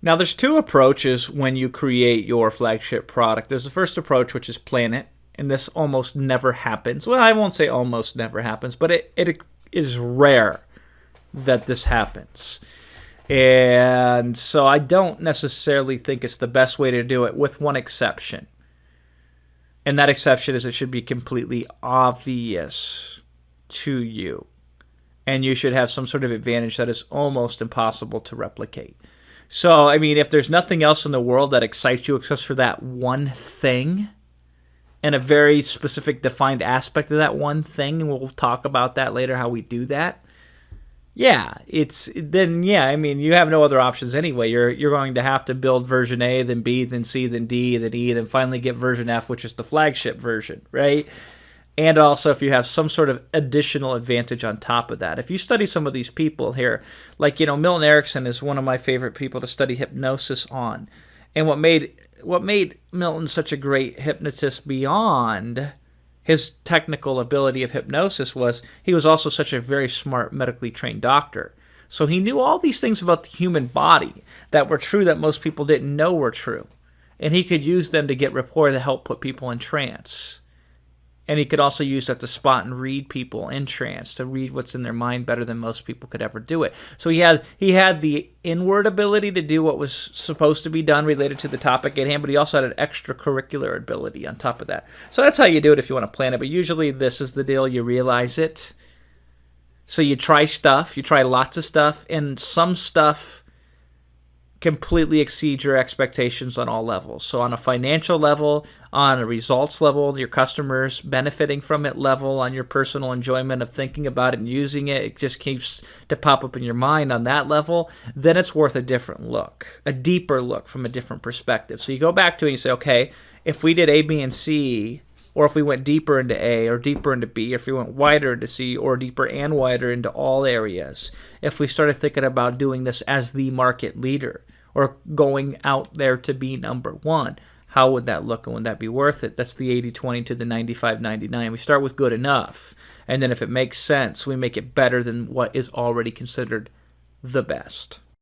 Now, there's two approaches when you create your flagship product. There's the first approach, which is plan it, and this almost never happens. Well, I won't say almost never happens, but it is rare that this happens. And so I don't necessarily think it's the best way to do it, with one exception. And that exception is it should be completely obvious to you. And you should have some sort of advantage that is almost impossible to replicate. So, I mean, if there's nothing else in the world that excites you except for that one thing, and a very specific defined aspect of that one thing, and we'll talk about that later, how we do that. Yeah, I mean, you have no other options anyway. You're going to have to build version A, then B, then C, then D, then E, then finally get version F, which is the flagship version, right? And also if you have some sort of additional advantage on top of that. If you study some of these people here, like, Milton Erickson is one of my favorite people to study hypnosis on. And what made Milton such a great hypnotist beyond his technical ability of hypnosis was he was also such a very smart medically trained doctor. So he knew all these things about the human body that were true that most people didn't know were true. And he could use them to get rapport to help put people in trance. And he could also use that to spot and read people in trance, to read what's in their mind better than most people could ever do it. So he had the inward ability to do what was supposed to be done related to the topic at hand, but he also had an extracurricular ability on top of that. So that's how you do it if you want to plan it. But usually this is the deal. You realize it. So you try stuff. You try lots of stuff. And some stuff completely exceeds your expectations on all levels. So on a financial level, on a results level, your customers benefiting from it level, on your personal enjoyment of thinking about it and using it, it just keeps to pop up in your mind on that level, then it's worth a different look, a deeper look from a different perspective. So you go back to it and you say, okay, if we did A, B, and C, or if we went deeper into A or deeper into B, if we went wider into C or deeper and wider into all areas, if we started thinking about doing this as the market leader or going out there to be number one, how would that look and would that be worth it? That's the 80-20 to the 95-99. We start with good enough, and then if it makes sense, we make it better than what is already considered the best.